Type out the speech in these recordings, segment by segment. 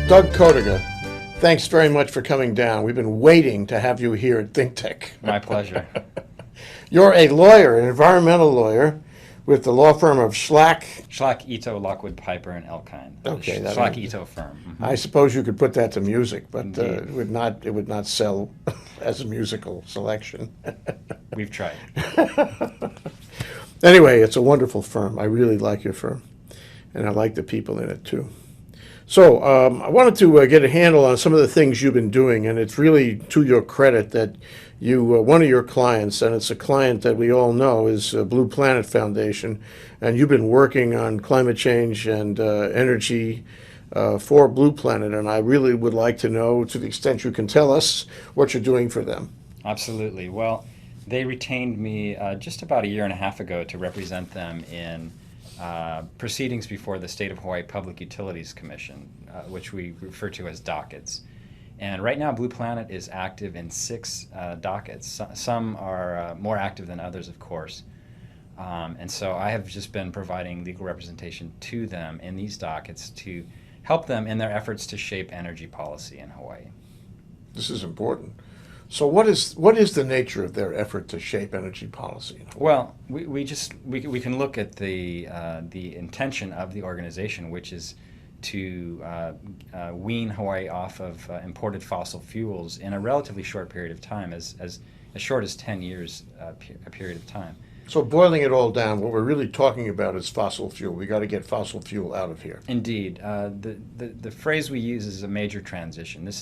Doug Codiga, thanks very much for coming down. We've been waiting to have you here at ThinkTech. My pleasure. You're a lawyer, an environmental lawyer, with the law firm of Schlack, Ito, Lockwood, Piper, and Elkine. Okay, The Schlack, Ito firm. Mm-hmm. I suppose you could put that to music, but it would not sell as a musical selection. We've tried. Anyway, it's a wonderful firm. I really like your firm, and I like the people in it too. So I wanted to get a handle on some of the things you've been doing, and it's really to your credit that you, one of your clients, and it's a client that we all know, is Blue Planet Foundation, and you've been working on climate change and energy for Blue Planet, and I really would like to know, to the extent you can tell us, what you're doing for them. Absolutely. Well, they retained me just about a year and a half ago to represent them in proceedings before the State of Hawaii Public Utilities Commission, which we refer to as dockets. And right now, Blue Planet is active in 6 dockets. Some are more active than others, of course. And so I have just been providing legal representation to them in these dockets to help them in their efforts to shape energy policy in Hawaii. This is important. So what is the nature of their effort to shape energy policy? Well, we can look at the intention of the organization, which is to wean Hawaii off of imported fossil fuels in a relatively short period of time, as short as 10 years, a period of time. So boiling it all down, what we're really talking about is fossil fuel. We got to get fossil fuel out of here. Indeed. The phrase we use is a major transition. This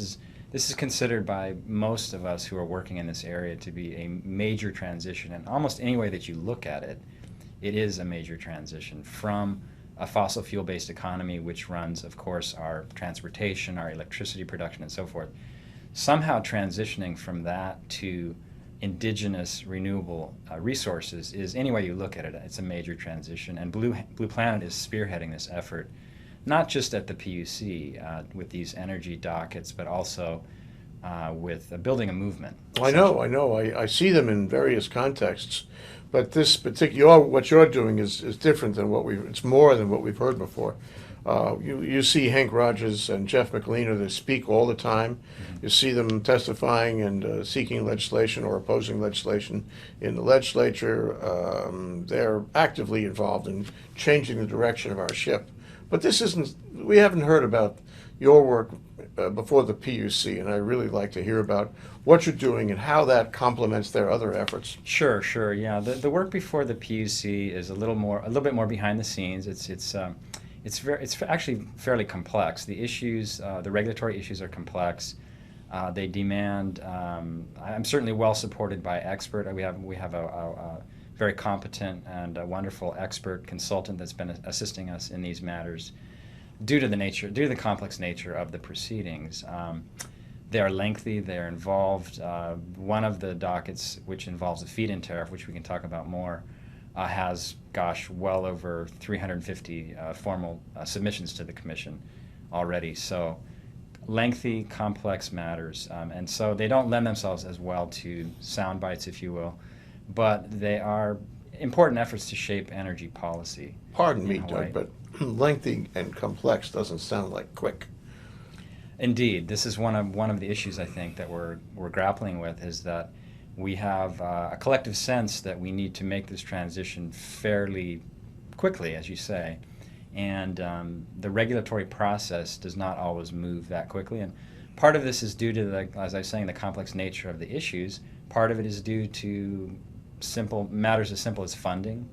is considered by most of us who are working in this area to be a major transition, and almost any way that you look at it, it is a major transition from a fossil fuel-based economy, which runs, of course, our transportation, our electricity production, and so forth. Somehow transitioning from that to indigenous renewable resources is, any way you look at it, it's a major transition, and Blue Planet is spearheading this effort, not just at the PUC with these energy dockets, but also with building a movement. I know. I see them in various contexts, but this particular, what you're doing is different than it's more than what we've heard before. You see Hank Rogers and Jeff McLean, they speak all the time. Mm-hmm. You see them testifying and seeking legislation or opposing legislation in the legislature. They're actively involved in changing the direction of our ship. But we haven't heard about your work before the PUC, and I really like to hear about what you're doing and how that complements their other efforts. Sure, yeah. The work before the PUC is a little bit more behind the scenes. It's actually fairly complex. The issues, the regulatory issues, are complex. They demand. I'm certainly well supported by expert. We have a very competent and a wonderful expert consultant that's been assisting us in these matters due to the complex nature of the proceedings. They are lengthy, they're involved. One of the dockets, which involves a feed-in tariff, which we can talk about more, has, well over 350 formal submissions to the Commission already. So lengthy, complex matters. And so they don't lend themselves as well to sound bites, if you will, but they are important efforts to shape energy policy. Pardon me, Doug, but lengthy and complex doesn't sound like quick. Indeed, this is one of the issues I think that we're grappling with, is that we have a collective sense that we need to make this transition fairly quickly, as you say, and the regulatory process does not always move that quickly. And part of this is due to, as I was saying, the complex nature of the issues. Part of it is due to matters as simple as funding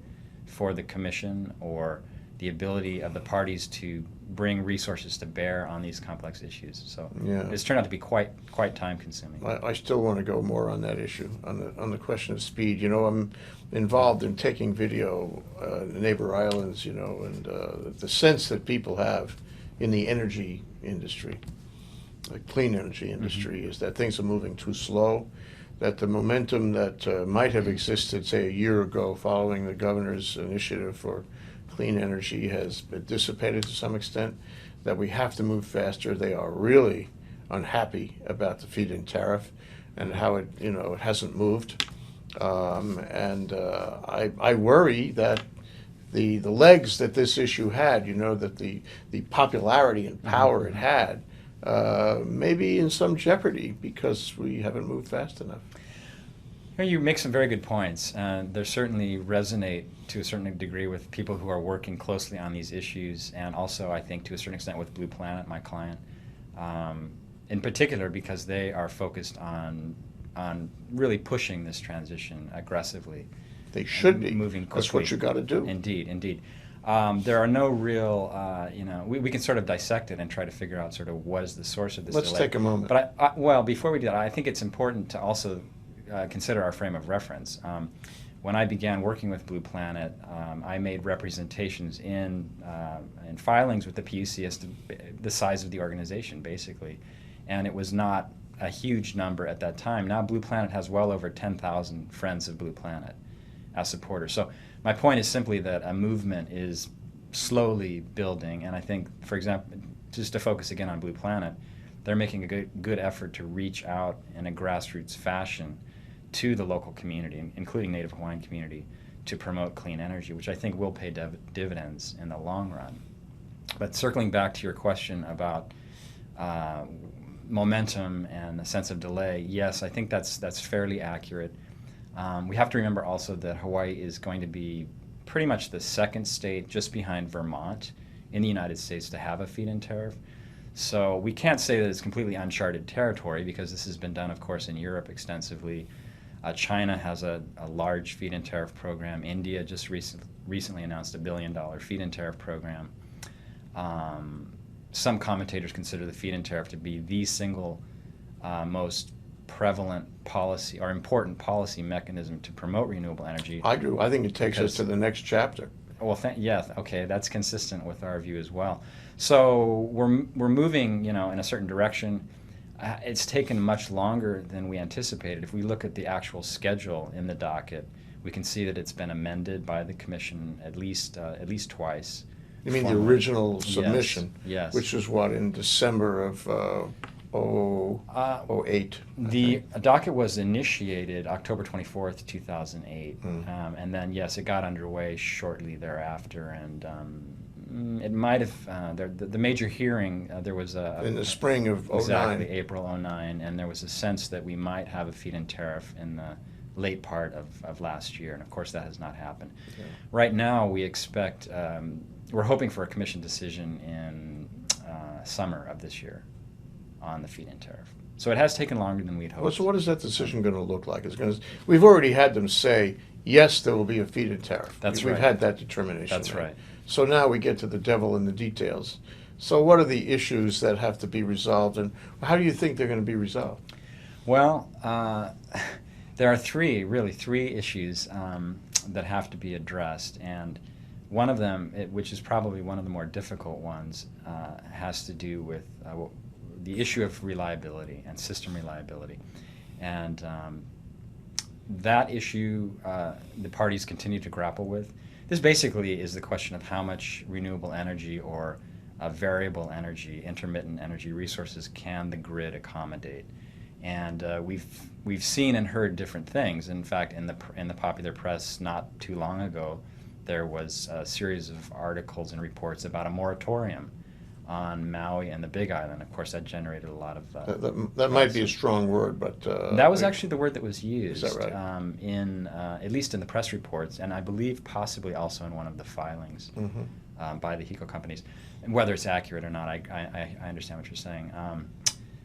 for the Commission, or the ability of the parties to bring resources to bear on these complex issues. So it's turned out to be quite time consuming. I still want to go more on that issue, on the question of speed. You know, I'm involved in taking video in neighbor islands, and the sense that people have in the energy industry, the clean energy industry, mm-hmm. is that things are moving too slow, that the momentum that might have existed, say, a year ago following the governor's initiative for clean energy has been dissipated to some extent, that we have to move faster. They are really unhappy about the feed-in tariff and how it hasn't moved. I worry that the legs that this issue had, that the popularity and power it had, maybe in some jeopardy because we haven't moved fast enough. You make some very good points, and they certainly resonate to a certain degree with people who are working closely on these issues, and also I think to a certain extent with Blue Planet, my client, in particular because they are focused on really pushing this transition aggressively. They should be moving quickly. That's what you got to do. Indeed, indeed. There are no real, we can sort of dissect it and try to figure out sort of what is the source of this Let's delay. take a moment. But well, before we do that, I think it's important to also consider our frame of reference. When I began working with Blue Planet, I made representations in filings with the PUC as to the size of the organization, basically, and it was not a huge number at that time. Now Blue Planet has well over 10,000 friends of Blue Planet as supporters. So my point is simply that a movement is slowly building, and I think, for example, just to focus again on Blue Planet, they're making a good effort to reach out in a grassroots fashion to the local community, including Native Hawaiian community, to promote clean energy, which I think will pay dividends in the long run. But circling back to your question about momentum and a sense of delay, yes, I think that's fairly accurate. We have to remember also that Hawaii is going to be pretty much the second state, just behind Vermont, in the United States to have a feed-in tariff. So we can't say that it's completely uncharted territory, because this has been done, of course, in Europe extensively. China has a large feed-in tariff program. India just recently announced $1 billion feed-in tariff program. Some commentators consider the feed-in tariff to be the single most prevalent policy or important policy mechanism to promote renewable energy. I do. I think it takes us to the next chapter. Well, yeah, okay, that's consistent with our view as well. So we're moving, in a certain direction. It's taken much longer than we anticipated. If we look at the actual schedule in the docket, we can see that it's been amended by the Commission at least twice. You mean the original submission? Yes. Which was what, in December of 08? The docket was initiated October 24th, 2008. And then, yes, it got underway shortly thereafter. And it might have, the major hearing, there was in the spring of 09. Exactly, April 09. And there was a sense that we might have a feed-in tariff in the late part of last year. And, of course, that has not happened. Yeah. Right now, we expect, we're hoping for a Commission decision in summer of this year on the feed-in tariff. So it has taken longer than we'd hoped. Well, so what is that decision going to look like? We've already had them say, yes, there will be a feed-in tariff. That's right. We've had that determination. That's right. So now we get to the devil in the details. So what are the issues that have to be resolved, and how do you think they're going to be resolved? Well, there are three issues that have to be addressed, and one of them, which is probably one of the more difficult ones, has to do with the issue of reliability and system reliability. And that issue the parties continue to grapple with. This basically is the question of how much renewable energy or variable energy, intermittent energy resources can the grid accommodate. And we've seen and heard different things. In fact, in the popular press not too long ago, there was a series of articles and reports about a moratorium on Maui and the Big Island. Of course, that generated a lot of... that might be a strong word, but... that was actually the word that was used. Is that right? At least in the press reports, and I believe possibly also in one of the filings by the HECO companies. And whether it's accurate or not, I understand what you're saying.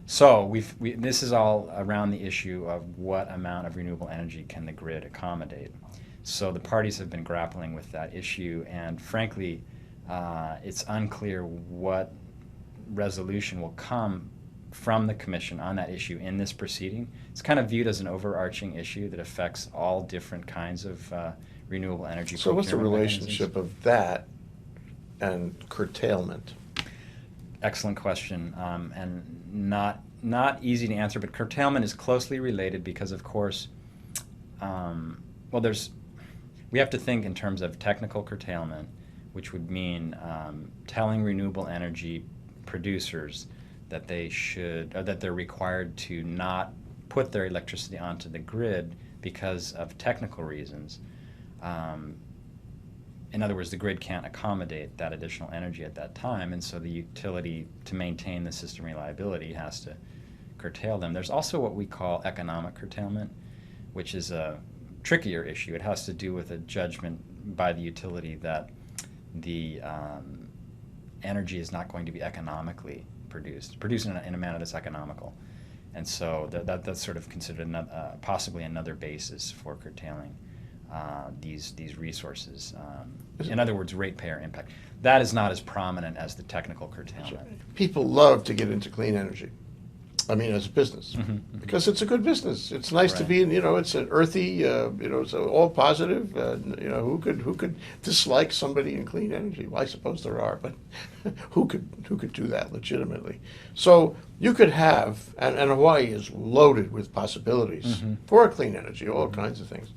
So this is all around the issue of what amount of renewable energy can the grid accommodate. So the parties have been grappling with that issue, and frankly, it's unclear what resolution will come from the Commission on that issue in this proceeding. It's kind of viewed as an overarching issue that affects all different kinds of renewable energy. So what's the relationship of that and curtailment? Excellent question, and not easy to answer, but curtailment is closely related because, of course, we have to think in terms of technical curtailment, which would mean telling renewable energy producers that they're required to not put their electricity onto the grid because of technical reasons. in other words, the grid can't accommodate that additional energy at that time, and so the utility, to maintain the system reliability, has to curtail them. There's also what we call economic curtailment, which is a trickier issue. It has to do with a judgment by the utility that the energy is not going to be economically produced in a manner that's economical. And so that's sort of considered possibly another basis for curtailing these resources. In other words, ratepayer impact. That is not as prominent as the technical curtailment. People love to get into clean energy. I mean, as a business, because it's a good business. It's nice to be in. It's an earthy. It's all positive. Who could dislike somebody in clean energy? Well, I suppose there are, but who could do that legitimately? So you could have, and Hawaii is loaded with possibilities for clean energy, all kinds of things.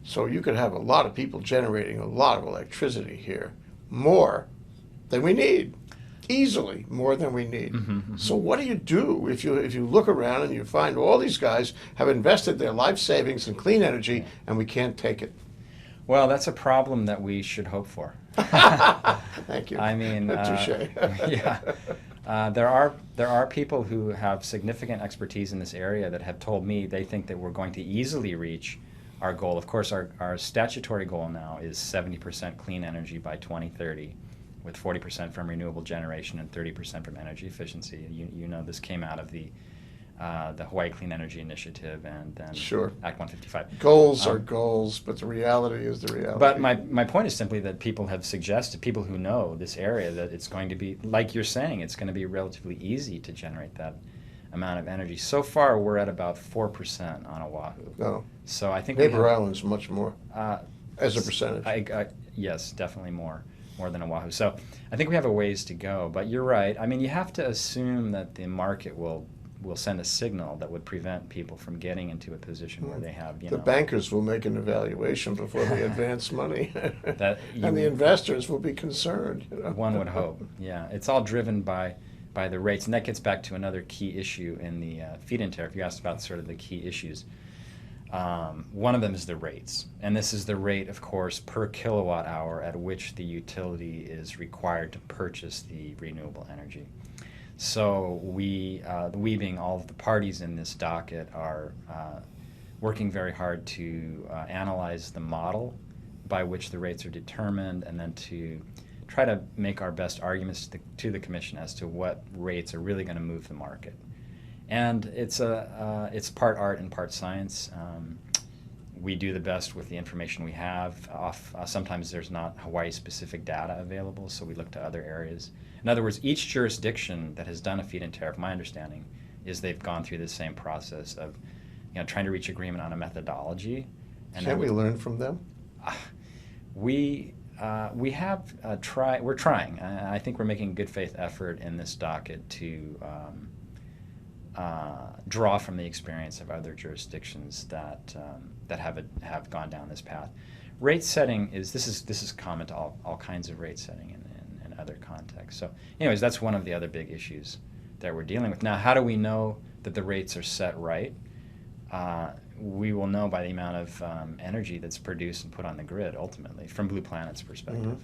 So you could have a lot of people generating a lot of electricity here, more than we need. Easily more than we need. So what do you do if you look around and you find all these guys have invested their life savings in clean energy and we can't take it? Well, that's a problem that we should hope for. Thank you. I mean, touche. Yeah, there are people who have significant expertise in this area that have told me they think that we're going to easily reach our goal. Of course, our statutory goal now is 70% clean energy by 2030. With 40% from renewable generation and 30% from energy efficiency. This came out of the Hawaii Clean Energy Initiative and then Act 155. Goals are goals, but the reality is the reality. But my point is simply that people have suggested, people who know this area, that it's going to be, like you're saying, it's going to be relatively easy to generate that amount of energy. So far, we're at about 4% on Oahu. No. So I think Neighbor Island's much more as a percentage. Yes, definitely more than Oahu. So I think we have a ways to go, but you're right. I mean, you have to assume that the market will send a signal that would prevent people from getting into a position where they have, the bankers will make an evaluation before they advance money, and the investors will be concerned. One would hope. Yeah, it's all driven by the rates, and that gets back to another key issue in the feed-in tariff. You asked about sort of the key issues. One of them is the rates, and this is the rate, of course, per kilowatt hour at which the utility is required to purchase the renewable energy. So we being all of the parties in this docket, are working very hard to analyze the model by which the rates are determined, and then to try to make our best arguments to the Commission as to what rates are really going to move the market. And it's part art and part science. We do the best with the information we have. Sometimes there's not Hawaii-specific data available, so we look to other areas. In other words, each jurisdiction that has done a feed-in tariff, my understanding is they've gone through the same process of trying to reach agreement on a methodology. And Can't we learn from them? We have tried. We're trying. I think we're making a good faith effort in this docket to draw from the experience of other jurisdictions that have gone down this path. Rate setting this is common to all kinds of rate setting in other contexts. So, anyways, that's one of the other big issues that we're dealing with. Now, how do we know that the rates are set right? We will know by the amount of energy that's produced and put on the grid, ultimately, from Blue Planet's perspective.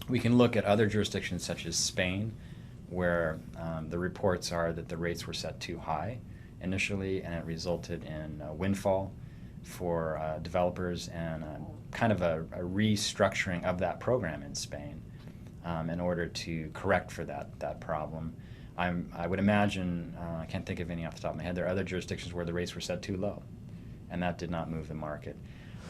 We can look at other jurisdictions such as Spain, where the reports are that the rates were set too high initially, and it resulted in a windfall for developers and kind of a restructuring of that program in Spain in order to correct for that problem. I would imagine, I can't think of any off the top of my head, there are other jurisdictions where the rates were set too low, and that did not move the market.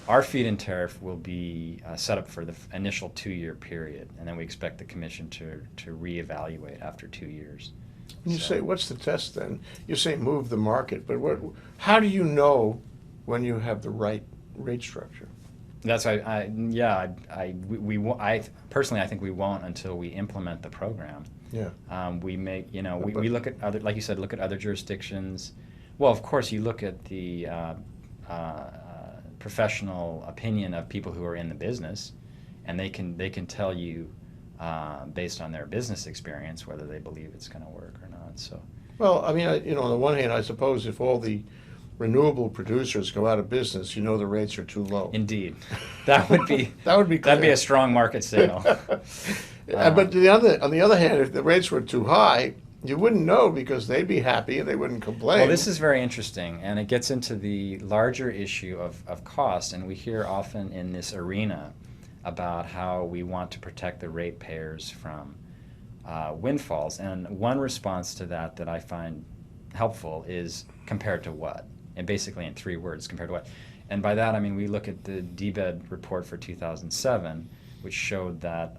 Our feed-in tariff will be set up for the initial 2-year period, and then we expect the Commission to reevaluate after 2 years. You say, what's the test then? You say move the market, but how do you know when you have the right rate structure? That's I personally, I think we won't until we implement the program. Yeah. We make, we look at other, like you said, look at other jurisdictions. Well, of course, you look at the professional opinion of people who are in the business, and they can tell you based on their business experience whether they believe it's going to work or not. So. Well, I mean, on the one hand, I suppose if all the renewable producers go out of business, you know the rates are too low. Indeed, that would be That'd be a strong market signal. But on the other hand, if the rates were too high, you wouldn't know because they'd be happy and they wouldn't complain. Well, this is very interesting, and it gets into the larger issue of cost. And we hear often in this arena about how we want to protect the ratepayers from windfalls. And one response to that I find helpful is compared to what? And basically in 3 words, compared to what? And by that I mean we look at the DBED report for 2007, which showed that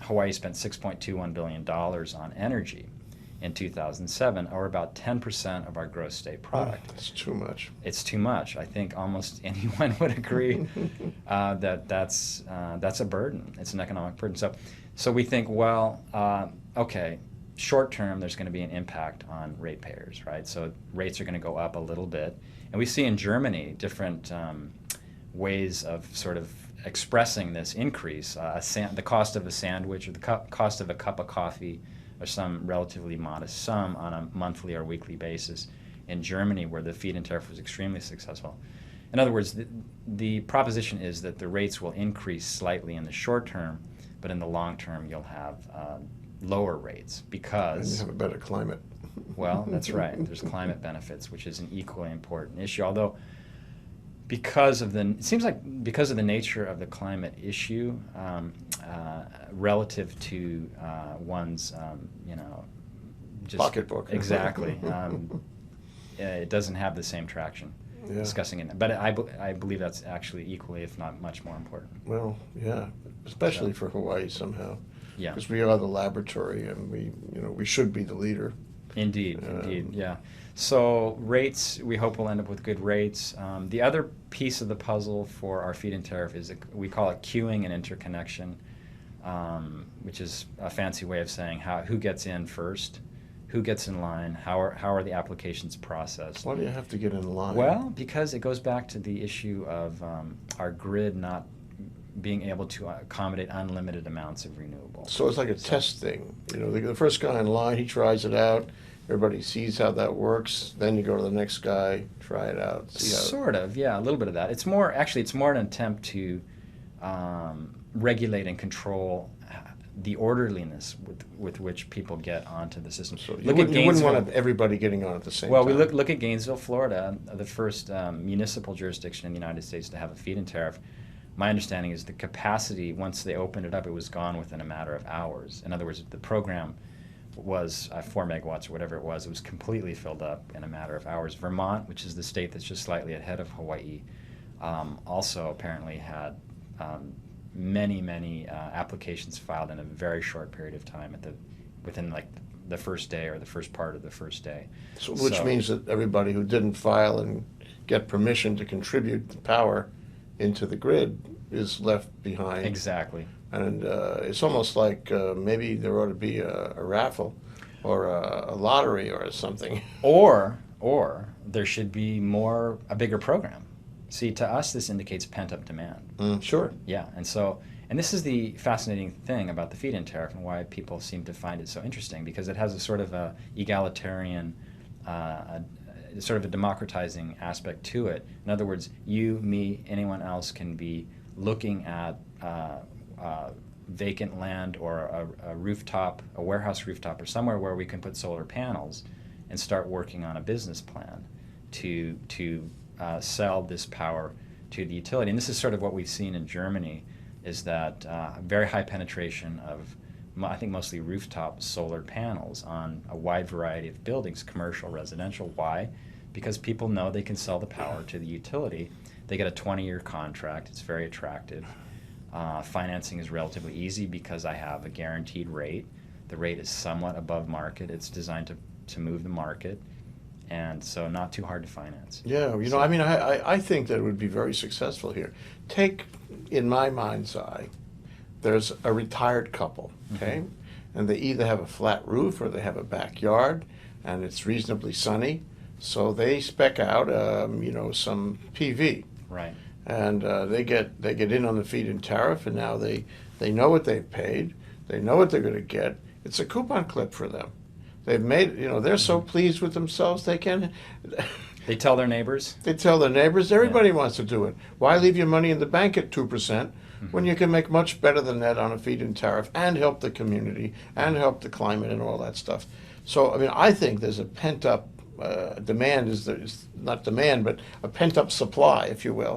Hawaii spent $6.21 billion on energy in 2007, or about 10% of our gross state product. That's too much. It's too much. I think almost anyone would agree that that's a burden. It's an economic burden. So we think, well, okay, short term there's going to be an impact on ratepayers, right? So rates are going to go up a little bit. And we see in Germany different ways of sort of expressing this increase. The cost of a sandwich or the cost of a cup of coffee or some relatively modest sum on a monthly or weekly basis in Germany, where the feed-in tariff was extremely successful. In other words, the proposition is that the rates will increase slightly in the short term, but in the long term you'll have lower rates because... And you have a better climate. Well, that's right. There's climate benefits, which is an equally important issue. Although, because of the nature of the climate issue, relative to one's, just pocketbook. Exactly, it doesn't have the same traction. Yeah. Discussing it, but I believe that's actually equally, if not much more important. Well, yeah, especially for Hawaii somehow. Yeah. Because we are the laboratory, and we should be the leader. Indeed, yeah. So rates, we hope we'll end up with good rates. The other piece of the puzzle for our feed-in tariff is we call it queuing and interconnection, which is a fancy way of saying who gets in first, who gets in line, how are the applications processed. Why do you have to get in line? Well, because it goes back to the issue of our grid not being able to accommodate unlimited amounts of renewables. So it's like a test thing. The first guy in line, he tries it out. Everybody sees how that works. Then you go to the next guy, try it out. See how Sort of, yeah, a little bit of that. It's more an attempt to regulate and control the orderliness with which people get onto the system. So you wouldn't want everybody getting on at the same time. Well, we look at Gainesville, Florida, the first municipal jurisdiction in the United States to have a feed-in tariff. My understanding is the capacity, once they opened it up, it was gone within a matter of hours. In other words, the program was 4 megawatts or whatever it was completely filled up in a matter of hours. Vermont, which is the state that's just slightly ahead of Hawaii, also apparently had many applications filed in a very short period of time within like the first day or the first part of the first day. Which means that everybody who didn't file and get permission to contribute the power into the grid is left behind. Exactly. And it's almost like maybe there ought to be a raffle or a lottery or something. Or there should be a bigger program. See, to us, this indicates pent-up demand. Sure. Yeah, and this is the fascinating thing about the feed-in tariff and why people seem to find it so interesting, because it has a sort of a egalitarian, sort of a democratizing aspect to it. In other words, you, me, anyone else can be looking at vacant land or a rooftop, a warehouse rooftop, or somewhere where we can put solar panels and start working on a business plan to sell this power to the utility. And this is sort of what we've seen in Germany, is that very high penetration of, I think, mostly rooftop solar panels on a wide variety of buildings, commercial, residential. Why? Because people know they can sell the power to the utility. They get a 20-year contract. It's very attractive. Financing is relatively easy because I have a guaranteed rate. The rate is somewhat above market. It's designed to move the market, and so not too hard to finance. Yeah, I think that it would be very successful here. Take, in my mind's eye, there's a retired couple, okay? Mm-hmm. And they either have a flat roof or they have a backyard, and it's reasonably sunny, so they spec out, some PV. Right. And they get in on the feed-in tariff, and now they know what they've paid. They know what they're going to get. It's a coupon clip for them. They've made, they're so pleased with themselves they can. They tell their neighbors. They tell their neighbors. Everybody wants to do it. Why leave your money in the bank at 2% when you can make much better than that on a feed-in tariff and help the community and help the climate and all that stuff? So, I mean, I think there's a pent-up demand is not demand, but a pent-up supply, if you will.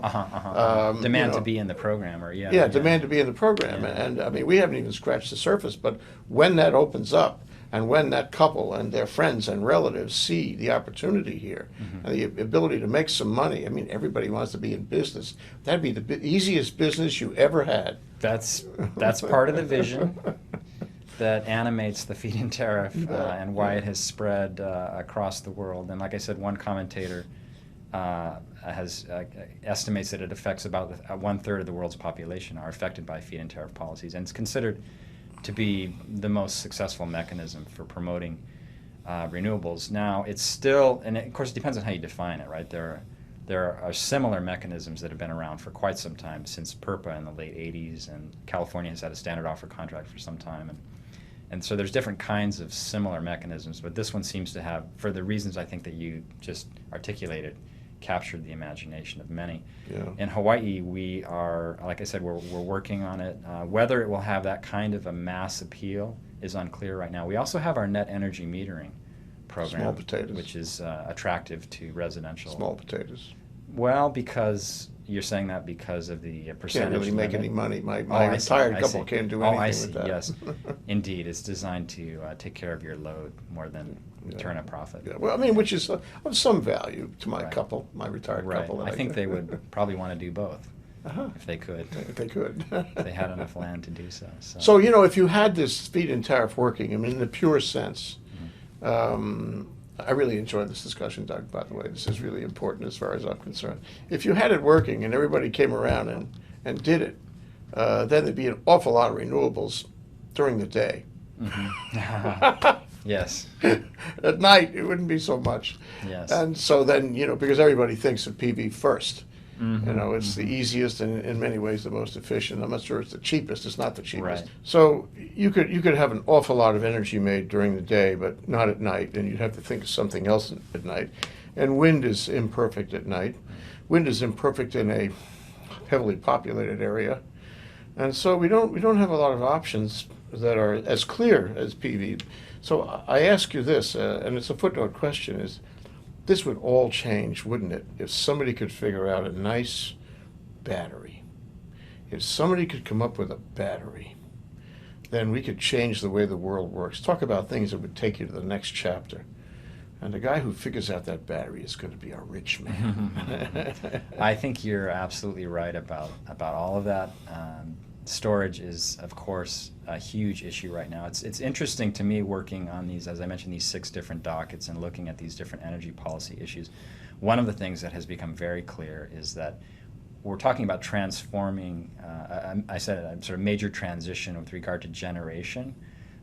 Demand to be in the program, or demand to be in the program, and I mean, we haven't even scratched the surface. But when that opens up, and when that couple and their friends and relatives see the opportunity here, and the ability to make some money, I mean, everybody wants to be in business. That'd be the easiest business you ever had. That's part of the vision that animates the feed-in tariff and why it has spread across the world. And like I said, one commentator estimates that it affects about 1/3 of the world's population are affected by feed-in tariff policies, and it's considered to be the most successful mechanism for promoting renewables. Now, it's still, and of course it depends on how you define it, right? There are similar mechanisms that have been around for quite some time, since PURPA in the late 80s, and California has had a standard offer contract for some time. And so there's different kinds of similar mechanisms, but this one seems to have, for the reasons I think that you just articulated, captured the imagination of many. Yeah. In Hawaii, we are, like I said, we're working on it. Whether it will have that kind of a mass appeal is unclear right now. We also have our net energy metering program, Small potatoes. which is attractive to residential. Small potatoes. Well, because you're saying that because of the percentage Can't really make limit. any money. My I see, retired I couple see. can't do Oh, anything I with see. that. Yes, indeed, it's designed to take care of your load more than turn a profit. Yeah, well, I mean, which is of some value to my Right. couple, my retired Right. couple. That I think they would probably want to do both if they could. If they could. If they had enough land to do so. So, if you had this feed-in tariff working, I mean, in the pure sense, I really enjoyed this discussion, Doug, by the way. This is really important as far as I'm concerned. If you had it working and everybody came around and did it, then there'd be an awful lot of renewables during the day. Yes. At night, it wouldn't be so much. Yes. And so then, because everybody thinks of PV first. It's the easiest and in many ways the most efficient. I'm not sure it's the cheapest. It's not the cheapest. Right. So you could have an awful lot of energy made during the day, but not at night. And you'd have to think of something else at night. And wind is imperfect at night. Wind is imperfect in a heavily populated area. And so we don't have a lot of options that are as clear as PV. So I ask you this, and it's a footnote question, is this would all change, wouldn't it, if somebody could figure out a nice battery. If somebody could come up with a battery, then we could change the way the world works. Talk about things that would take you to the next chapter. And the guy who figures out that battery is going to be a rich man. I think you're absolutely right about all of that. Storage is, of course, a huge issue right now. It's interesting to me working on these, as I mentioned, these 6 different dockets and looking at these different energy policy issues. One of the things that has become very clear is that we're talking about transforming, I said a sort of major transition with regard to generation,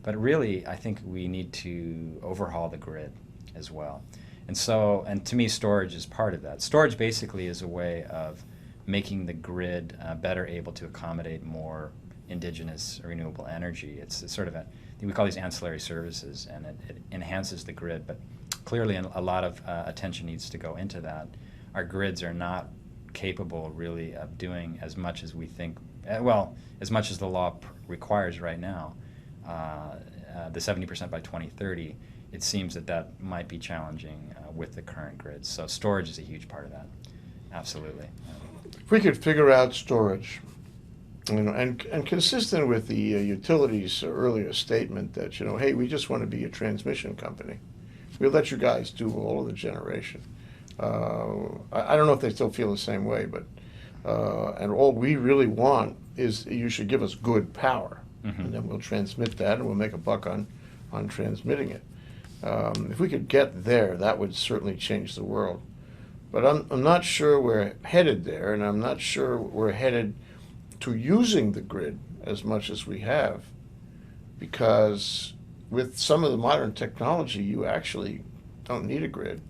but really I think we need to overhaul the grid as well. And to me, storage is part of that. Storage basically is a way of making the grid better able to accommodate more indigenous renewable energy. It's sort of we call these ancillary services, and it enhances the grid, but clearly a lot of attention needs to go into that. Our grids are not capable really of doing as much as we think, as much as the law requires right now. The 70% by 2030, it seems that might be challenging with the current grids. So storage is a huge part of that. Absolutely. If we could figure out storage, and consistent with the utilities' earlier statement that, hey, we just want to be a transmission company. We'll let you guys do all of the generation. I don't know if they still feel the same way, but and all we really want is you should give us good power, and then we'll transmit that, and we'll make a buck on transmitting it. If we could get there, that would certainly change the world. But I'm not sure we're headed there, and I'm not sure we're headed to using the grid as much as we have, because with some of the modern technology, you actually don't need a grid.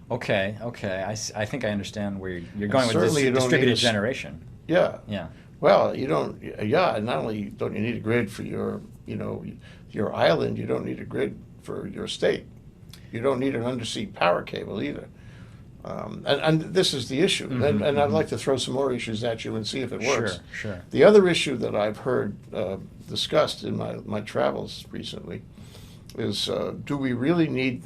Okay. I think I understand where you're going with this Certainly you don't distributed need generation. Yeah. Yeah. Well, you don't. Yeah, and not only don't you need a grid for your, your island, you don't need a grid for your state. You don't need an undersea power cable either. And this is the issue. And I'd like to throw some more issues at you and see if it works. Sure. The other issue that I've heard discussed in my travels recently is, do we really need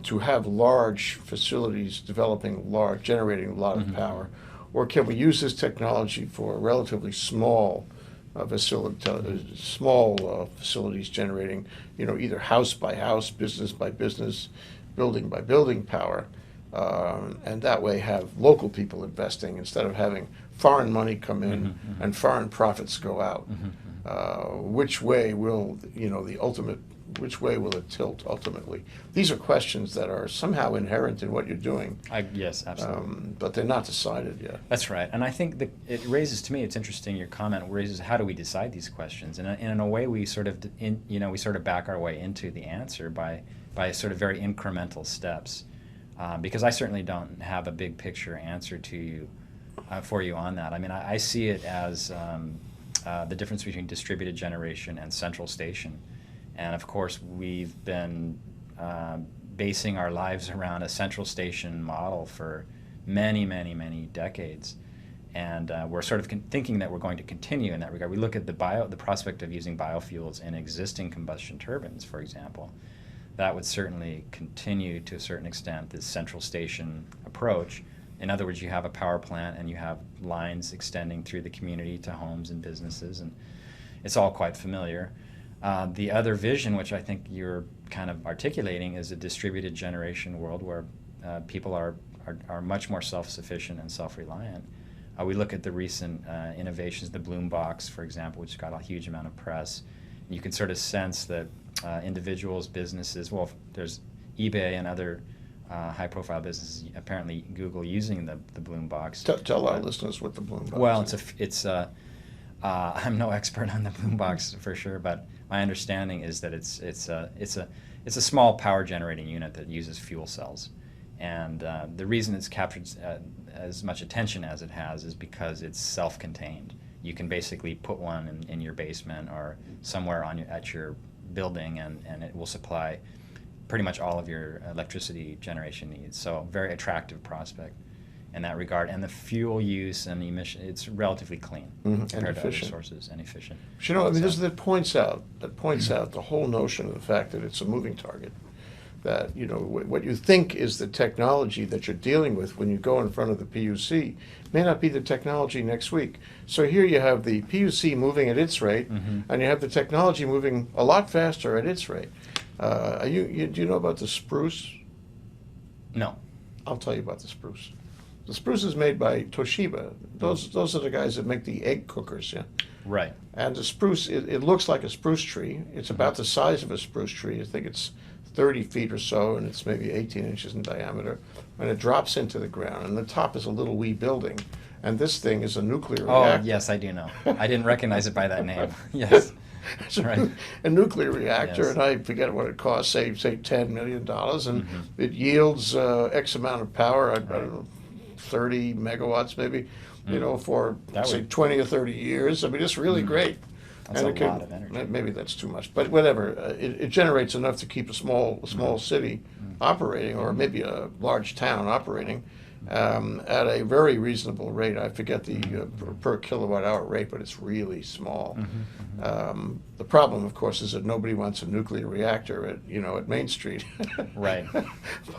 to have large facilities generating a lot of power? Or can we use this technology for relatively small facilities generating, either house by house, business by business, building by building power, and that way have local people investing instead of having foreign money come in and foreign profits go out. Which way will which way will it tilt ultimately? These are questions that are somehow inherent in what you're doing. Yes, absolutely. But they're not decided yet. That's right. And I think it raises, to me, it's interesting, your comment raises how do we decide these questions? And in a way, we sort of, we sort of back our way into the answer by sort of very incremental steps. Because I certainly don't have a big picture answer to you, for you on that. I mean, I see it as the difference between distributed generation and central station. And of course, we've been basing our lives around a central station model for many, many, many decades. And we're sort of thinking that we're going to continue in that regard. We look at the prospect of using biofuels in existing combustion turbines, for example. That would certainly continue to a certain extent this central station approach. In other words, you have a power plant and you have lines extending through the community to homes and businesses, and it's all quite familiar. The other vision, which I think you're kind of articulating, is a distributed generation world where people are much more self-sufficient and self-reliant. We look at the recent innovations, the Bloom box, for example, which got a huge amount of press. And you can sort of sense that individuals, businesses, well, there's eBay and other high-profile businesses, apparently Google using the Bloom box. Tell our listeners what the Bloom box is. Well, I'm no expert on the Bloom box for sure, but my understanding is that it's a small power generating unit that uses fuel cells, and the reason it's captured as much attention as it has is because it's self-contained. You can basically put one in your basement or somewhere at your building, and it will supply pretty much all of your electricity generation needs. So very attractive prospect in that regard. And the fuel use and the emission, it's relatively clean compared to other sources, and efficient. But this points out the whole notion of the fact that it's a moving target. That what you think is the technology that you're dealing with when you go in front of the PUC may not be the technology next week. So here you have the PUC moving at its rate, and you have the technology moving a lot faster at its rate. Do you know about the spruce? No. I'll tell you about the spruce. The spruce is made by Toshiba. Those are the guys that make the egg cookers, yeah. Right. And the spruce, it looks like a spruce tree. It's about the size of a spruce tree. I think it's 30 feet or so, and it's maybe 18 inches in diameter. And it drops into the ground, and the top is a little wee building. And this thing is a nuclear reactor. Oh, yes, I do know. I didn't recognize it by that name. Yes. It's right. A nuclear reactor, Yes. and I forget what it costs, say $10 million, and it yields X amount of power, I don't know, 30 megawatts maybe, for, say, 20 or 30 years. I mean, it's really great. That's and a lot of energy. Maybe that's too much, but whatever. It generates enough to keep a small city operating, or maybe a large town operating, at a very reasonable rate. I forget the per kilowatt hour rate, but it's really small. The problem, of course, is that nobody wants a nuclear reactor at Main Street. Right.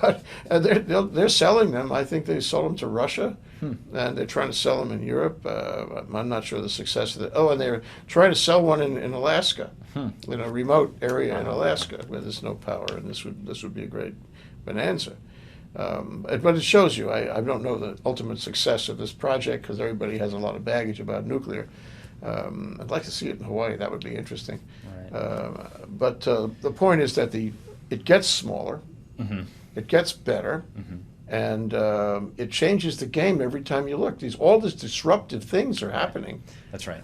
But they're selling them. I think they sold them to Russia, and they're trying to sell them in Europe. I'm not sure the success of it. Oh, and they're trying to sell one in Alaska, in a remote area in Alaska where there's no power, and this would be a great bonanza. But it shows you, I don't know the ultimate success of this project because everybody has a lot of baggage about nuclear. I'd like to see it in Hawaii. That would be interesting. Right. But the point is that it gets smaller, it gets better, and it changes the game every time you look. All these disruptive things are happening. That's right.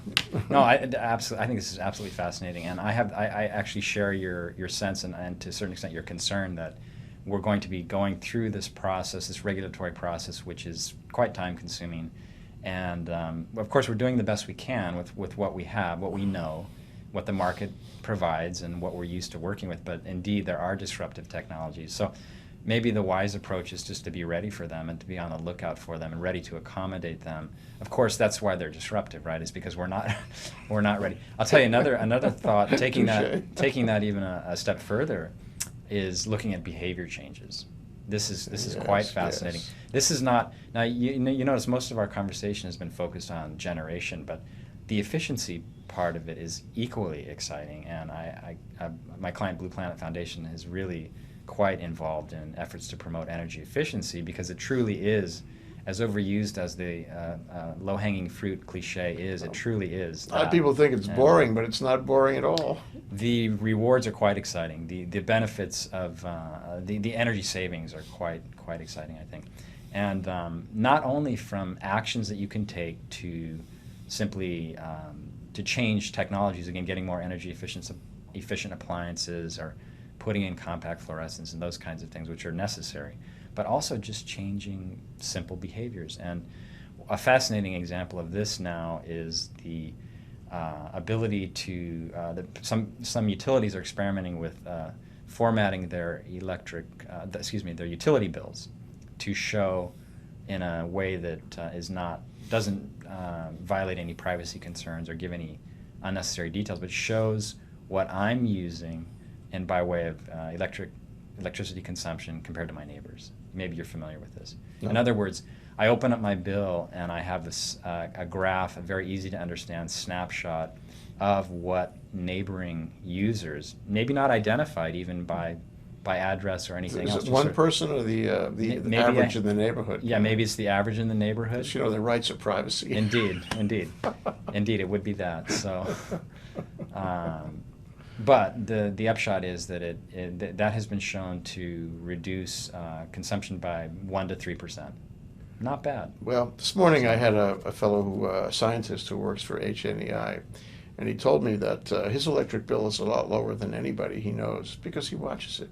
No, I think this is absolutely fascinating, and I actually share your sense and to a certain extent your concern that we're going to be going through this process, this regulatory process, which is quite time-consuming. And of course, we're doing the best we can with what we have, what we know. what the market provides and what we're used to working with, but indeed there are disruptive technologies. So maybe the wise approach is just to be ready for them and to be on the lookout for them and ready to accommodate them. Of course, that's why they're disruptive, right? Is because we're not we're not ready. I'll tell you another thought. Taking that even a step further, is looking at behavior changes. This is quite fascinating. Yes. This is not now. You notice most of our conversation has been focused on generation, but the efficiency part of it is equally exciting. And my client Blue Planet Foundation is really quite involved in efforts to promote energy efficiency, because it truly is, as overused as the low-hanging fruit cliche is, it truly is. A lot of people think it's boring, but it's not boring at all. The rewards are quite exciting. The benefits of the energy savings are quite exciting, I think. And not only from actions that you can take to simply to change technologies, again, getting more energy efficient appliances, or putting in compact fluorescents and those kinds of things, which are necessary, but also just changing simple behaviors. And a fascinating example of this now is the ability to some utilities are experimenting with formatting their their utility bills to show in a way that doesn't violate any privacy concerns or give any unnecessary details, but shows what I'm using and by way of electricity consumption compared to my neighbors. Maybe you're familiar with this. No. In other words, I open up my bill and I have this a graph, a very easy to understand snapshot of what neighboring users, maybe not identified even by address or anything else. Is it one person or the average in the neighborhood? Yeah, maybe it's the average in the neighborhood. You know, the rights of privacy. Indeed, it would be that. So, but the upshot is that that has been shown to reduce consumption by 1 to 3%. Not bad. Well, this morning I had a fellow a scientist who works for HNEI, and he told me that his electric bill is a lot lower than anybody he knows because he watches it.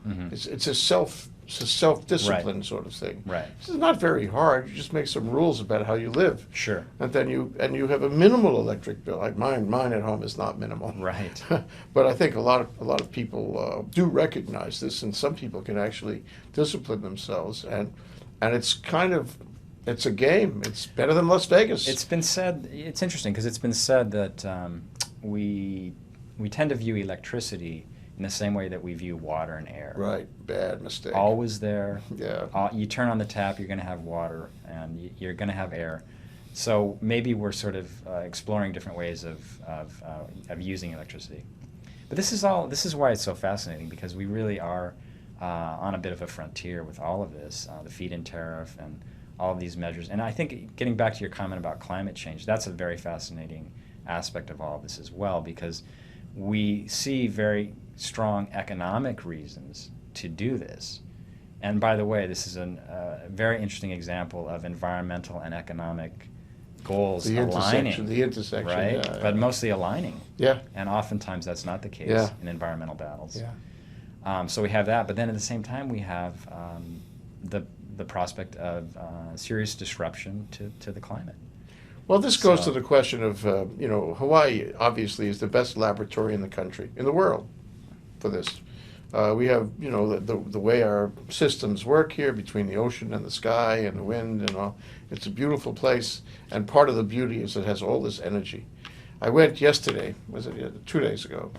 Mm-hmm. It's a self-discipline sort of thing. Right. It's not very hard. You just make some rules about how you live. Sure. And then you have a minimal electric bill. Like mine at home is not minimal. Right. But I think a lot of people do recognize this, and some people can actually discipline themselves. And it's a game. It's better than Las Vegas. It's been said. It's interesting because it's been said that we tend to view electricity in the same way that we view water and air. Right. Bad mistake. Always there. Yeah. You turn on the tap, you're going to have water, and you're going to have air. So maybe we're sort of exploring different ways of using electricity. But this is why it's so fascinating, because we really are on a bit of a frontier with all of this, the feed-in tariff and all of these measures. And I think, getting back to your comment about climate change, that's a very fascinating aspect of all of this as well, because we see very strong economic reasons to do this. And by the way, this is a very interesting example of environmental and economic goals aligning. The intersection, right? Yeah, but mostly aligning. Yeah. And oftentimes that's not the case in environmental battles. Yeah. So we have that, but then at the same time we have the prospect of serious disruption to the climate. Well, this goes to the question of, Hawaii obviously is the best laboratory in the world for this. We have, the way our systems work here between the ocean and the sky and the wind and all. It's a beautiful place, and part of the beauty is it has all this energy. I went yesterday, 2 days ago,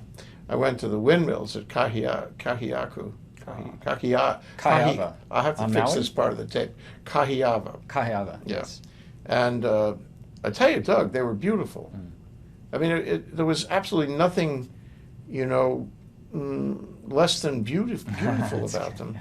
I went to the windmills at Kahiaku. Kahiava. I have to fix this part of the tape. Kahiava. Yes. And I tell you, Doug, they were beautiful. I mean, there was absolutely nothing, less than beautiful about them.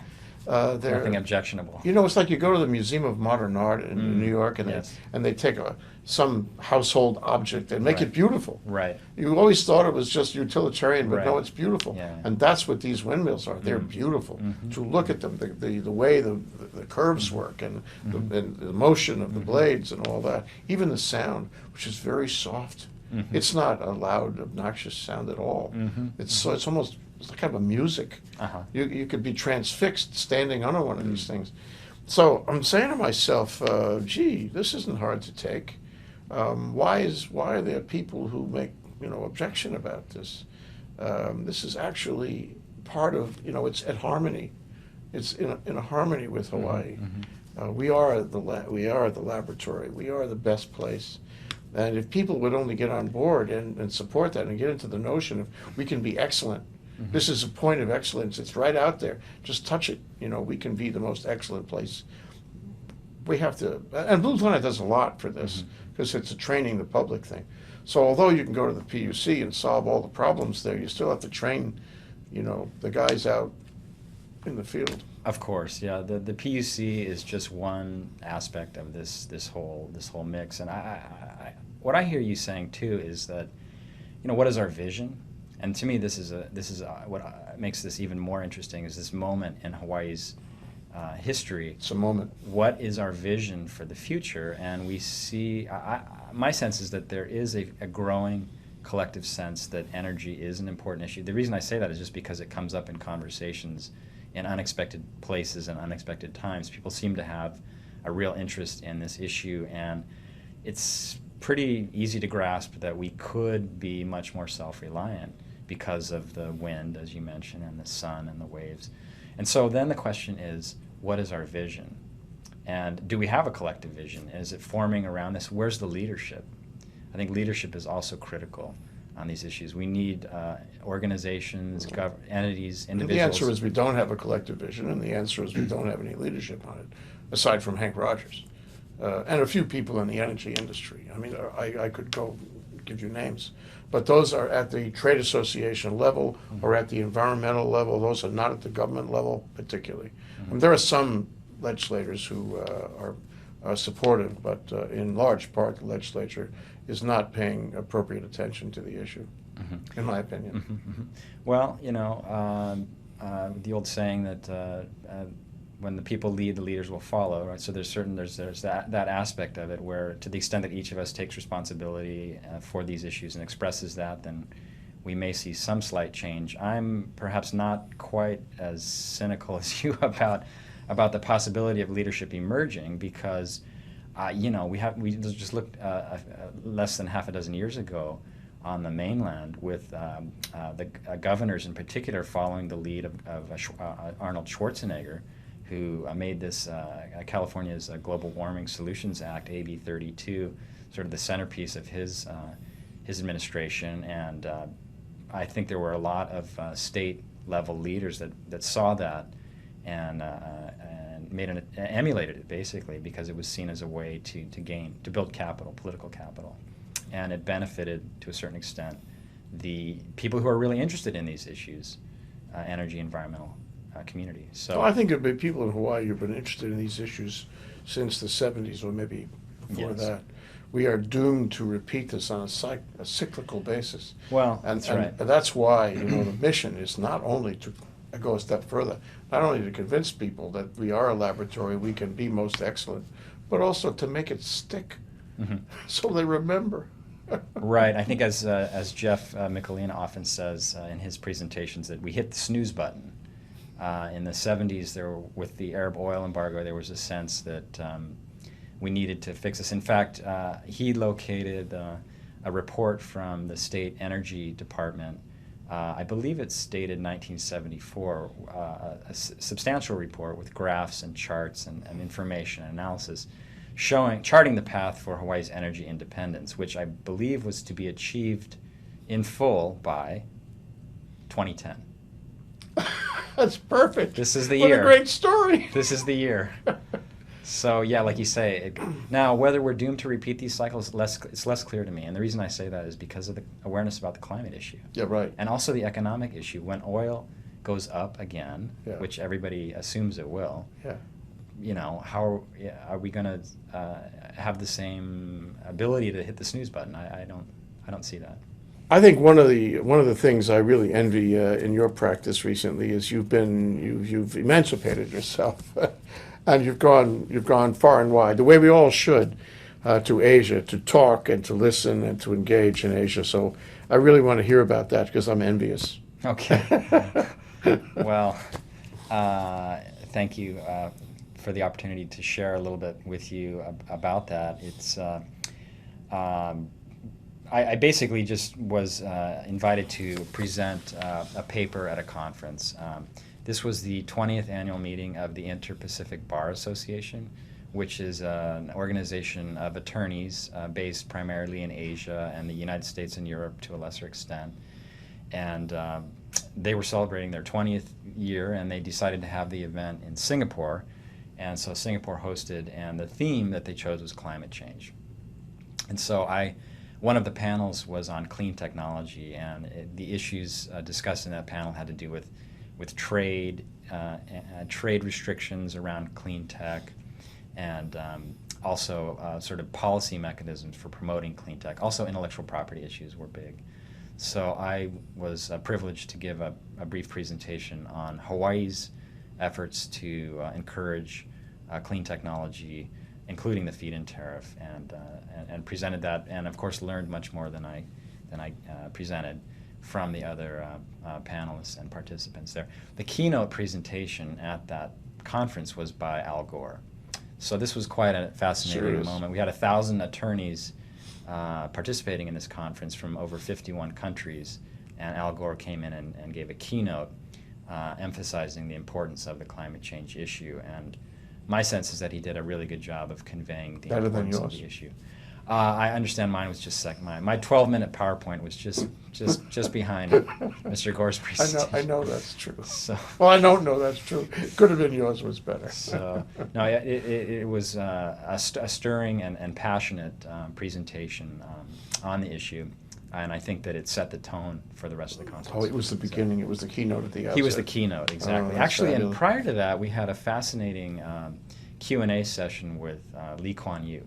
Nothing objectionable. It's like you go to the Museum of Modern Art in New York, and they take some household object and make it beautiful. Right. You always thought it was just utilitarian, but no, it's beautiful. Yeah. And that's what these windmills are. They're beautiful. To look at them, the way the curves work and the motion of the blades and all that, even the sound, which is very soft. It's not a loud, obnoxious sound at all. It's almost kind of a music. You could be transfixed standing under one of these things. So I'm saying to myself, gee, this isn't hard to take. Why are there people who make objection about this. This is actually part of, it's at harmony. It's in a harmony with Hawaii. We are the laboratory. We are the best place. And if people would only get on board and support that and get into the notion of we can be excellent. This is a point of excellence. It's right out there. Just touch it. We can be the most excellent place. We have to, and Blue Planet does a lot for this because it's a training the public thing. So although you can go to the PUC and solve all the problems there, you still have to train, the guys out in the field. Of course, yeah. The PUC is just one aspect of this whole mix, and what I hear you saying too is that, what is our vision? And to me, this is what makes this even more interesting is this moment in Hawaii's history. It's a moment. What is our vision for the future? And we see, my sense is that there is a growing collective sense that energy is an important issue. The reason I say that is just because it comes up in conversations in unexpected places and unexpected times. People seem to have a real interest in this issue, and it's pretty easy to grasp that we could be much more self-reliant because of the wind, as you mentioned, and the sun and the waves. And so then the question is, what is our vision? And do we have a collective vision? Is it forming around this? Where's the leadership? I think leadership is also critical on these issues. We need organizations, entities, individuals. The answer is we don't have a collective vision, and the answer is we don't have any leadership on it, aside from Hank Rogers and a few people in the energy industry. I mean, I could go give you names, but those are at the trade association level or at the environmental level. Those are not at the government level particularly. And there are some legislators who are supportive, but in large part the legislature is not paying appropriate attention to the issue, in my opinion. Well, the old saying that when the people lead, the leaders will follow, right? So there's that aspect of it where, to the extent that each of us takes responsibility for these issues and expresses that, then we may see some slight change. I'm perhaps not quite as cynical as you about the possibility of leadership emerging, because we just looked less than half a dozen years ago on the mainland with the governors in particular following the lead of Arnold Schwarzenegger, who made this California's Global Warming Solutions Act, AB 32, sort of the centerpiece of his administration. And I think there were a lot of state-level leaders that saw that and emulated it, basically, because it was seen as a way to build capital, political capital. And it benefited, to a certain extent, the people who are really interested in these issues, energy, environmental community. So well, I think there have been people in Hawaii who've been interested in these issues since the 70s or maybe before that. We are doomed to repeat this on a cyclical basis. Well, and right. That's why the mission is not only to go a step further, not only to convince people that we are a laboratory, we can be most excellent, but also to make it stick so they remember. Right. I think as Jeff Michelina often says in his presentations, that we hit the snooze button. In the 70s, with the Arab oil embargo, there was a sense that we needed to fix this. In fact, he located a report from the state energy department. I believe it's dated 1974, a substantial report with graphs and charts and information and analysis charting the path for Hawaii's energy independence, which I believe was to be achieved in full by 2010. That's perfect. This is the year. What a great story. This is the year. So yeah, like you say, now whether we're doomed to repeat these cycles, it's less clear to me. And the reason I say that is because of the awareness about the climate issue. Yeah, right. And also the economic issue. When oil goes up again, which everybody assumes it will, how are we going to have the same ability to hit the snooze button? I don't see that. I think one of the things I really envy in your practice recently is you've emancipated yourself, and you've gone far and wide, the way we all should, to Asia, to talk and to listen and to engage in Asia. So I really want to hear about that because I'm envious. Okay. Well, thank you for the opportunity to share a little bit with you about that. It's I basically just was invited to present a paper at a conference. This was the 20th annual meeting of the Inter-Pacific Bar Association, which is an organization of attorneys based primarily in Asia and the United States and Europe to a lesser extent. And they were celebrating their 20th year, and they decided to have the event in Singapore. And so Singapore hosted, and the theme that they chose was climate change. And so one of the panels was on clean technology, and the issues discussed in that panel had to do with trade, trade restrictions around clean tech, and also sort of policy mechanisms for promoting clean tech. Also, intellectual property issues were big. So I was privileged to give a brief presentation on Hawaii's efforts to encourage clean technology, including the feed-in tariff, and presented that, and of course learned much more than I presented from the other panelists and participants there. The keynote presentation at that conference was by Al Gore. So this was quite a fascinating moment. We had 1,000 attorneys participating in this conference from over 51 countries, and Al Gore came in and gave a keynote emphasizing the importance of the climate change issue. And my sense is that he did a really good job of conveying the importance of the issue. I understand mine was just second. My 12-minute PowerPoint was just behind Mr. Gore's presentation. I know that's true. So, well, I don't know that's true. It could have been yours was better. So, no, it was a stirring and passionate presentation on the issue, and I think that it set the tone for the rest of the conference. Oh, it was the beginning. It was the keynote at the outset. He was the keynote, exactly. Oh, actually, fabulous. and prior to that, we had a fascinating Q&A session with Lee Kuan Yew.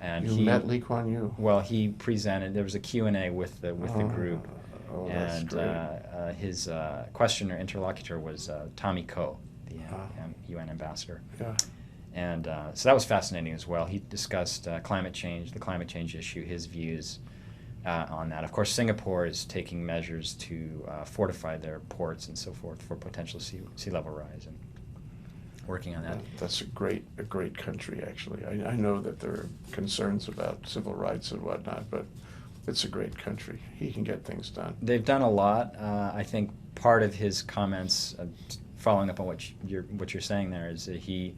And you met Lee Kuan Yew? Well, he presented. There was a Q&A with the group, oh, that's and great. his questioner interlocutor was Tommy Koh, the UN ambassador. Yeah. And so that was fascinating as well. He discussed climate change, the climate change issue, his views on that. Of course, Singapore is taking measures to fortify their ports and so forth for potential sea level rise, and working on that. That's a great country, actually. I know that there are concerns about civil rights and whatnot, but it's a great country. He can get things done. They've done a lot. I think part of his comments, following up on what you're saying there, is that he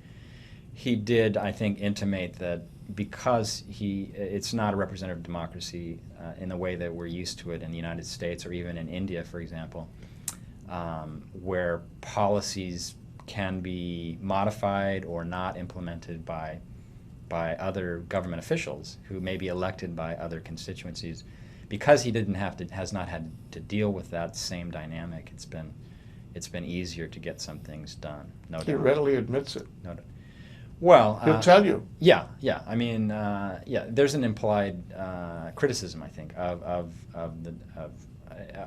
did, I think, intimate that because it's not a representative democracy in the way that we're used to it in the United States or even in India, for example, where policies can be modified or not implemented by other government officials who may be elected by other constituencies. Because he has not had to deal with that same dynamic, it's been easier to get some things done. No doubt. He readily admits it. No doubt. Well, he'll tell you. Yeah. I mean, there's an implied criticism, I think,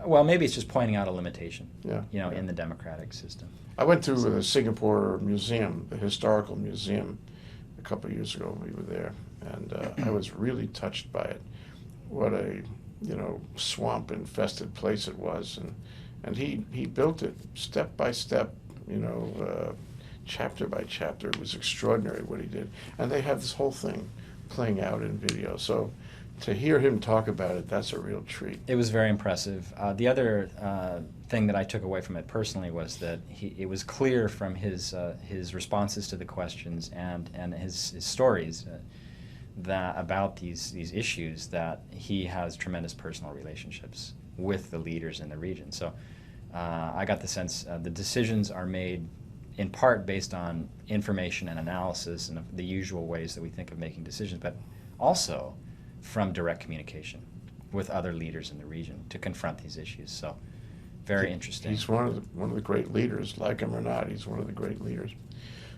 well, maybe it's just pointing out a limitation. In the democratic system. I went to the Singapore Museum, the historical museum, a couple of years ago. We were there, and I was really touched by it. What a swamp-infested place it was, and he built it step by step, chapter by chapter. It was extraordinary what he did, and they have this whole thing playing out in video. So to hear him talk about it, that's a real treat. It was very impressive. The other thing that I took away from it personally was that it was clear from his responses to the questions and his stories that about these issues that he has tremendous personal relationships with the leaders in the region. So I got the sense the decisions are made in part based on information and analysis and the usual ways that we think of making decisions, but also from direct communication with other leaders in the region to confront these issues. So, very interesting. He's one of the great leaders, like him or not. He's one of the great leaders.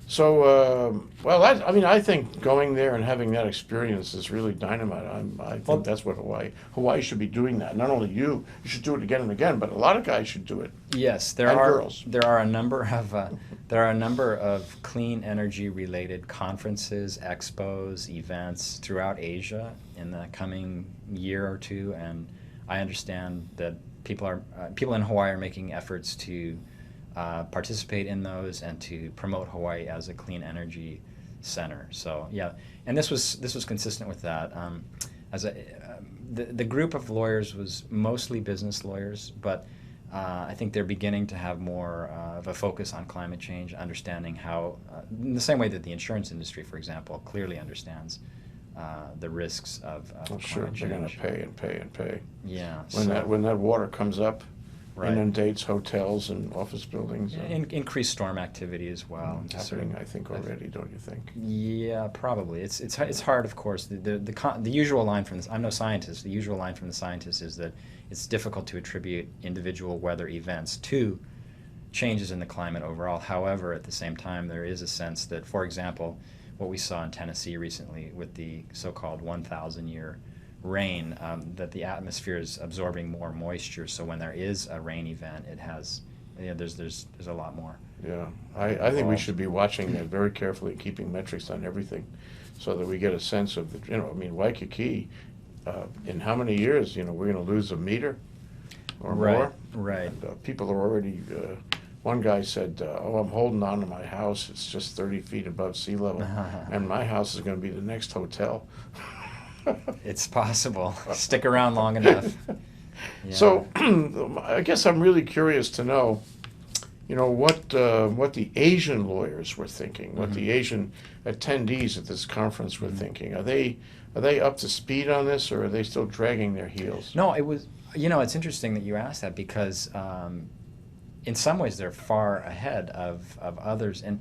So, I think going there and having that experience is really dynamite. I think that's what Hawaii should be doing that. Not only you should do it again and again, but a lot of guys should do it. Yes, girls. There are a number of clean energy related conferences, expos, events throughout Asia in the coming year or two, and I understand that people in Hawaii are making efforts to participate in those and to promote Hawaii as a clean energy center. So yeah, and this was consistent with that. the group of lawyers was mostly business lawyers, but I think they're beginning to have more of a focus on climate change, understanding how, in the same way that the insurance industry, for example, clearly understands the risks of Well, climate sure, change. they're going to pay and pay and pay. Yeah. When that water comes up, Right. inundates hotels and office buildings. Increased storm activity as well. Happening, I think, already, don't you think? Yeah, probably. It's hard, of course. The usual line from this, I'm no scientist, the usual line from the scientists is that it's difficult to attribute individual weather events to changes in the climate overall. However, at the same time, there is a sense that, for example, what we saw in Tennessee recently with the so-called 1,000-year rain, that the atmosphere is absorbing more moisture. So when there is a rain event, it has, there's a lot more. Yeah, I think we should be watching that very carefully, keeping metrics on everything, so that we get a sense of the, Waikiki, in how many years, we're going to lose a meter or more. Right. And, people are already. One guy said, I'm holding on to my house. It's just 30 feet above sea level, and my house is going to be the next hotel. It's possible. Stick around long enough. Yeah. So, I guess I'm really curious to know, what the Asian lawyers were thinking, what the Asian attendees at this conference were thinking. Are they up to speed on this, or are they still dragging their heels? No, it was. It's interesting that you asked that because, in some ways, they're far ahead of others, and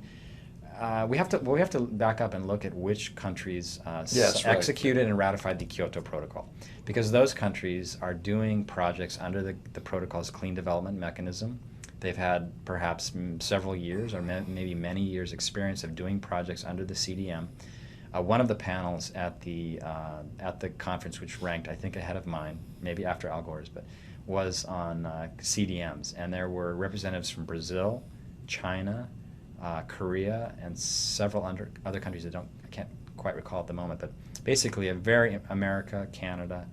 we have to back up and look at which countries executed and ratified the Kyoto Protocol, because those countries are doing projects under the protocol's clean development mechanism. They've had perhaps several years or maybe many years experience of doing projects under the CDM. One of the panels at the conference, which ranked, I think, ahead of mine, maybe after Al Gore's, but was on CDMs, and there were representatives from Brazil, China, Korea, and several other countries I can't quite recall at the moment, but basically America, Canada,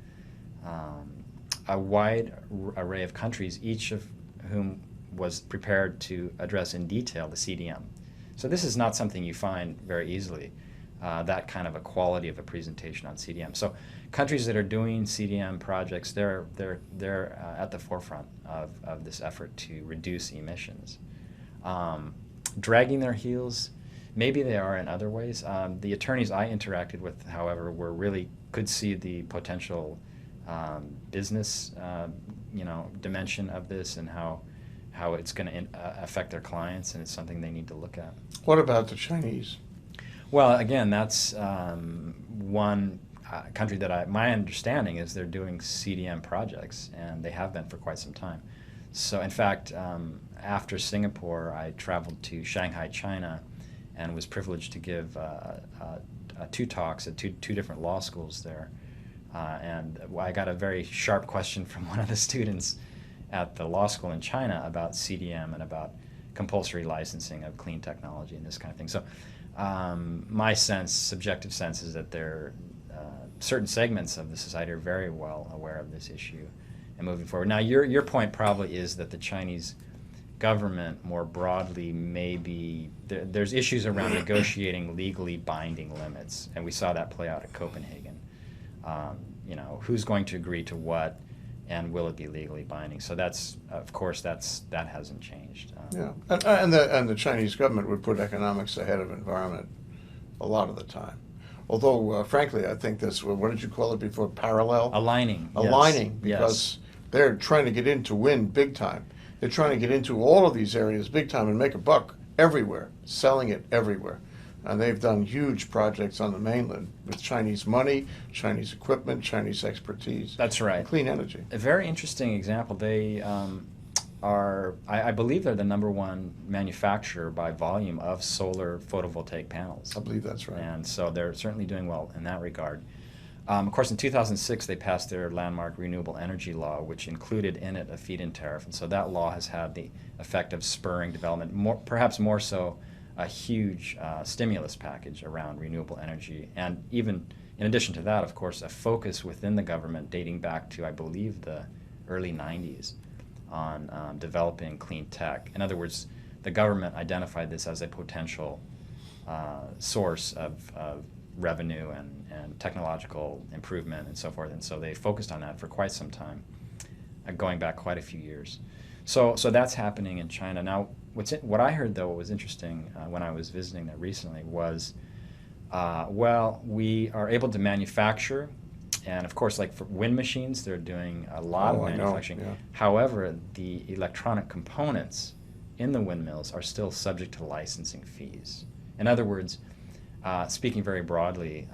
a wide array of countries, each of whom was prepared to address in detail the CDM. So this is not something you find very easily, that kind of a quality of a presentation on CDM. So countries that are doing CDM projects, they're at the forefront of this effort to reduce emissions. Dragging their heels, maybe they are in other ways. The attorneys I interacted with, however, could see the potential business, dimension of this and how it's going to affect their clients, and it's something they need to look at. What about the Chinese? Well, again, that's one country that my understanding is they're doing CDM projects, and they have been for quite some time. So, in fact, after Singapore, I traveled to Shanghai, China, and was privileged to give 2 talks at two different law schools there. And I got a very sharp question from one of the students at the law school in China about CDM and about compulsory licensing of clean technology and this kind of thing. So my subjective sense, is that certain segments of the society are very well aware of this issue and moving forward. Now, your point probably is that the Chinese government more broadly there's issues around negotiating legally binding limits, and we saw that play out at Copenhagen. Who's going to agree to what, and will it be legally binding? So that's, of course, that hasn't changed. And the Chinese government would put economics ahead of environment a lot of the time. Although, frankly, I think this, what did you call it before, parallel? Aligning, because they're trying to get in to win big time. They're trying to get into all of these areas big time and make a buck everywhere, selling it everywhere. And they've done huge projects on the mainland with Chinese money, Chinese equipment, Chinese expertise. That's right. Clean energy. A very interesting example. They I believe they're the #1 manufacturer by volume of solar photovoltaic panels. I believe that's right. And so they're certainly doing well in that regard. Of course, in 2006, they passed their landmark renewable energy law, which included in it a feed-in tariff. And so that law has had the effect of spurring development, perhaps more so a huge stimulus package around renewable energy. And even in addition to that, of course, a focus within the government dating back to, I believe, the early 90s on developing clean tech. In other words, the government identified this as a potential source of revenue and technological improvement and so forth. And so they focused on that for quite some time, going back quite a few years. So that's happening in China. Now, what I heard, though, was interesting when I was visiting there recently was, well, we are able to manufacture, and of course, like for wind machines, they're doing a lot of manufacturing. I know, yeah. However, the electronic components in the windmills are still subject to licensing fees. In other words, speaking very broadly,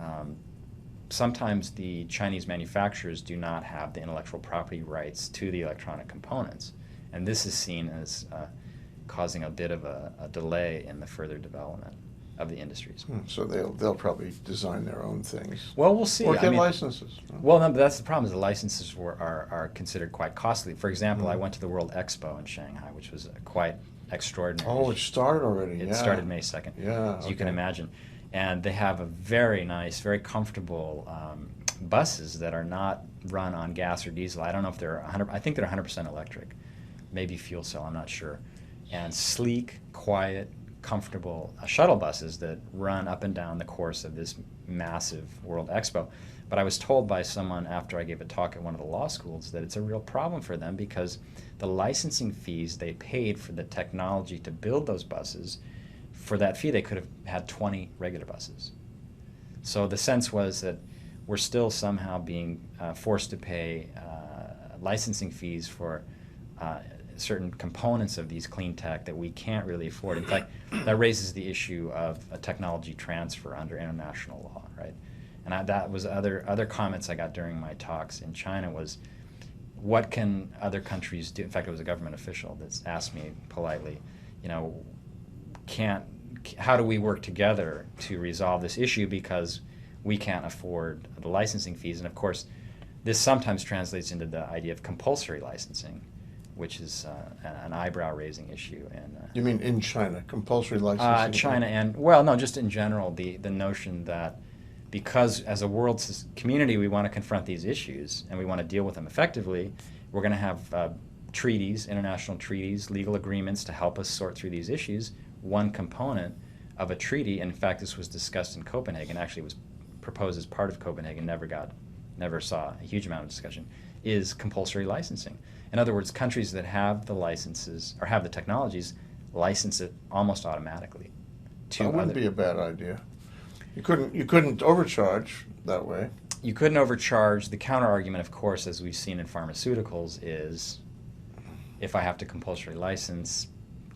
sometimes the Chinese manufacturers do not have the intellectual property rights to the electronic components. And this is seen as causing a bit of a delay in the further development of the industries. So they'll probably design their own things. Well, we'll see. Or get licenses. Well, no, but that's the problem, is the licenses are considered quite costly. For example, I went to the World Expo in Shanghai, which was quite extraordinary. Oh, it started already, It started May 2nd, Yeah, as you can okay. imagine. And they have a very nice, very comfortable buses that are not run on gas or diesel. I don't know if they're 100%, I think they're 100% electric, maybe fuel cell, I'm not sure. And sleek, quiet, comfortable shuttle buses that run up and down the course of this massive World Expo. But I was told by someone after I gave a talk at one of the law schools that it's a real problem for them because the licensing fees they paid for the technology to build those buses, for that fee they could have had 20 regular buses. So the sense was that we're still somehow being forced to pay licensing fees for certain components of these clean tech that we can't really afford. In fact, that raises the issue of a technology transfer under international law, right? And that was other comments I got during my talks in China was, what can other countries do? In fact, it was a government official that asked me politely, how do we work together to resolve this issue because we can't afford the licensing fees? And of course, this sometimes translates into the idea of compulsory licensing, which is an eyebrow-raising issue. You mean in China, compulsory licensing? China and, well, no, just in general, the notion that because as a world community we want to confront these issues and we want to deal with them effectively, we're going to have treaties, international treaties, legal agreements to help us sort through these issues. One component of a treaty, and in fact this was discussed in Copenhagen, actually was proposed as part of Copenhagen, never saw a huge amount of discussion, is compulsory licensing. In other words, countries that have the licenses or have the technologies license it almost automatically to That wouldn't be a bad idea. You couldn't overcharge that way. You couldn't overcharge. The counter argument, of course, as we've seen in pharmaceuticals, is if I have to compulsory license,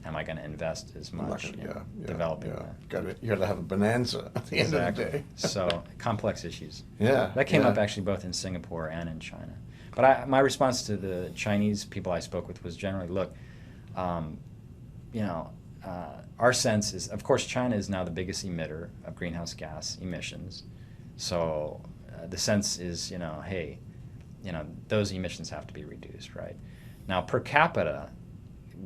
am I going to invest as much in developing that? You got to have a bonanza at the end of the day. So complex issues. Yeah. That came up actually both in Singapore and in China. But my response to the Chinese people I spoke with was generally, look, our sense is, of course, China is now the biggest emitter of greenhouse gas emissions. So the sense is, hey, those emissions have to be reduced, right? Now, per capita,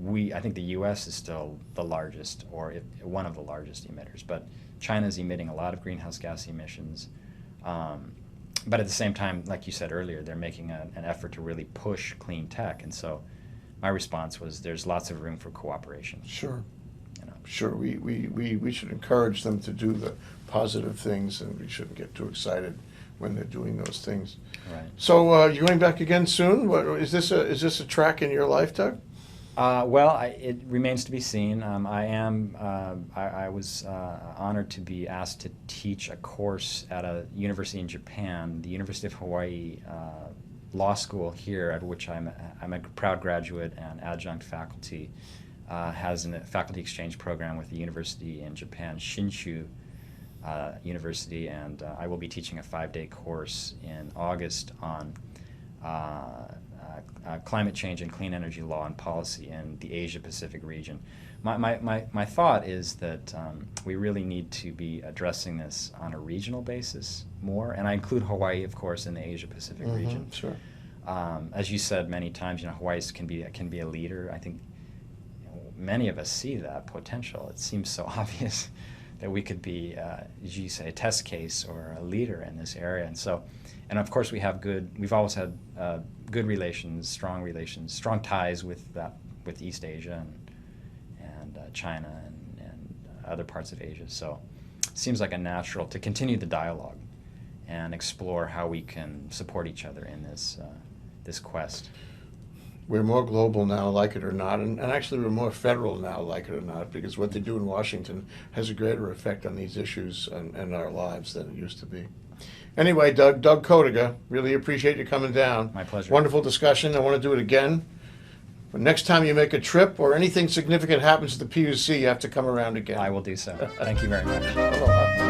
I think the U.S. is still the largest, or one of the largest emitters, but China is emitting a lot of greenhouse gas emissions. But at the same time, like you said earlier, they're making an effort to really push clean tech. And so my response was there's lots of room for cooperation. Sure. Sure. We should encourage them to do the positive things, and we shouldn't get too excited when they're doing those things. Right. So you're going back again soon? Is this a track in your life, Doug? Well, it remains to be seen. I was honored to be asked to teach a course at a university in Japan, the University of Hawaii Law School here, at which I'm a proud graduate and adjunct faculty. Has a faculty exchange program with the university in Japan, Shinshu University, and I will be teaching a 5-day course in August on climate change and clean energy law and policy in the Asia-Pacific region. My thought is that we really need to be addressing this on a regional basis more, and I include Hawaii, of course, in the Asia-Pacific region. Sure. As you said many times, Hawaii can be a leader. I think many of us see that potential. It seems so obvious that we could be, as you say, a test case or a leader in this area. And of course we've always had good relations, strong ties with East Asia and China and other parts of Asia. So seems like a natural to continue the dialogue and explore how we can support each other in this quest. We're more global now, like it or not, and actually we're more federal now, like it or not, because what they do in Washington has a greater effect on these issues and our lives than it used to be. Anyway, Doug Codiga, really appreciate you coming down. My pleasure. Wonderful discussion. I want to do it again. But next time you make a trip or anything significant happens to the PUC, you have to come around again. I will do so. Thank you very much. Aloha.